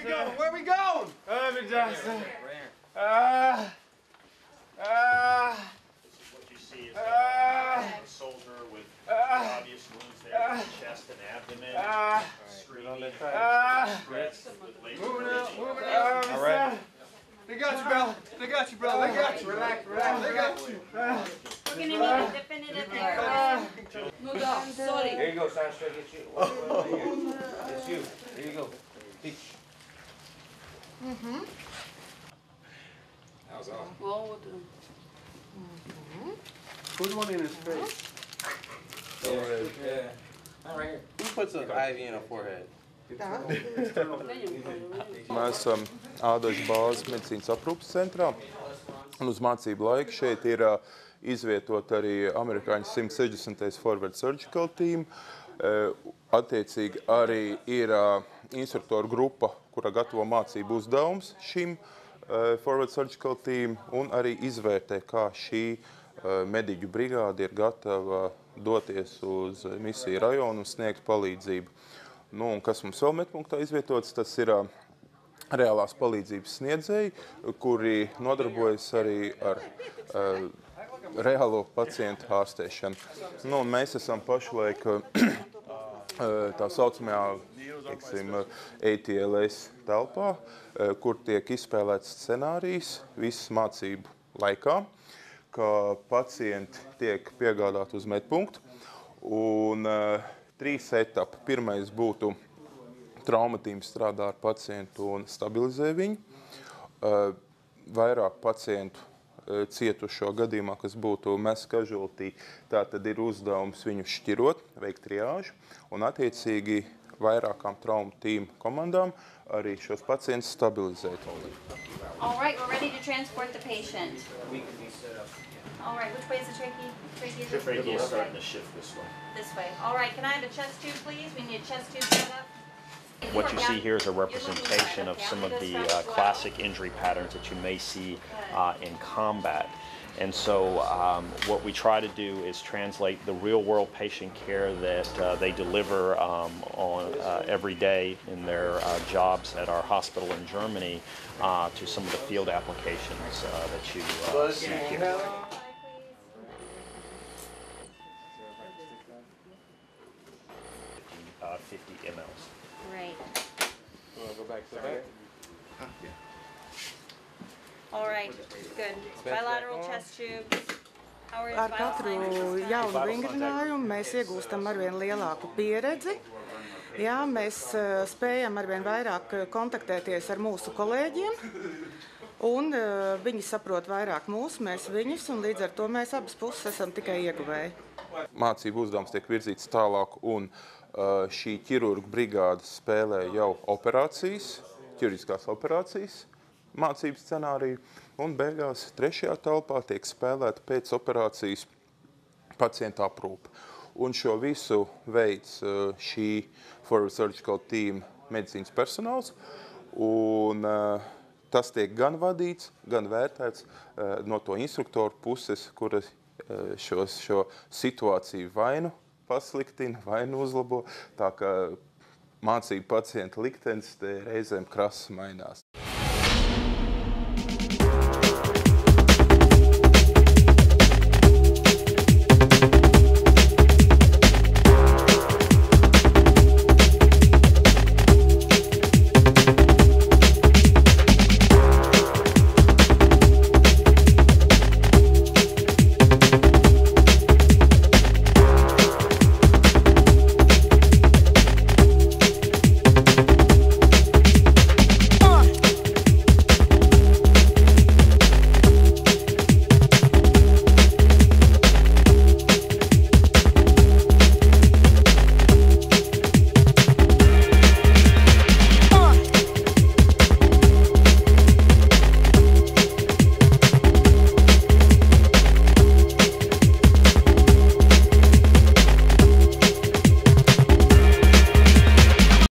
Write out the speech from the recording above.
we going? Where we going? Irving Johnson. This is what you see is a soldier with obvious wounds there in the chest and abdomen, screaming, stress with laser breathing. All right. They got you, Bella. They got you, brother. They got you. Relax, relax. They got you. We're gonna need a definitive there. No, sorry. Here you go, Sasha. Get you. It's you. Here you go. Teach. How's all? Well, what Who's one in his face? Yeah. All right here. Who puts an IV in a forehead? Mēs esam ādaļas bāzes medicīnas aprūpes centrā. Un uz mācību laiku šeit ir izvietot arī amerikāņu 160. Forward Surgical Team. Attiecīgi arī ir instruktoru grupa, kura gatavo mācību uzdevums šim Forward Surgical Team un arī izvērtē, kā šī mediķu brigāde ir gatava doties uz misiju rajonu un sniegt palīdzību. Nu, un kas mums vēl medpunktā izvietots, tas ir reālās palīdzības sniedzēji, kuri nodarbojas arī ar reālo pacientu ārstēšanu. Nu, un mēs esam pašlaik tā saucamajā, teiksim, ATLS telpā, kur tiek izspēlēts scenārijs visas mācību laikā, ka pacienti tiek piegādāti uz medpunktu. Un 3 etapi. Pirmais būtu traumatīms strādā ar pacientu un stabilizē viņu. Vairāk pacientu cietušo gadījumā, kas būtu mass casualty, tā tad ir uzdevums viņu šķirot, veikt triāžu un attiecīgi vairākām traumu tīmu komandām arī šos pacientus stabilizēt. All right, we're ready to transport the patient. We can be set up. All right, which way is the trachea? Trachea is starting to shift this way. This way. All right, can I have a chest tube, please? We need a chest tube set up. What you see here is a representation of some of the classic injury patterns that you may see in combat. And so what we try to do is translate the real-world patient care that they deliver on every day in their jobs at our hospital in Germany to some of the field applications that you see here. 50 mLs. Right. You want to go back to the back? All right, good. Bilateral chest tubes. Ar katru jaunu vingrinājumu mēs iegūstam arvien lielāku pieredzi. Jā, mēs spējam arvien vairāk kontaktēties ar mūsu kolēģiem, un viņi saprot vairāk mūs, mēs viņus, un līdz ar to mēs abas puses esam tikai ieguvēji. Mācību uzdevums tiek virzīts tālāk, un šī ķirurgu brigāde spēlē jau operācijas, ķirurģiskās operācijas mācību scenāriju, un beigās 3. telpā tiek spēlēta pēc operācijas pacienta aprūpe. Un šo visu veids šī Forward Surgical Team medicīnas personāls, un tas tiek gan vadīts, gan vērtēts no to instruktoru puses, kuras šo situāciju vainu pasliktina, vainu uzlabo, tā ka mācību pacienta liktenis te reizēm krasi mainās.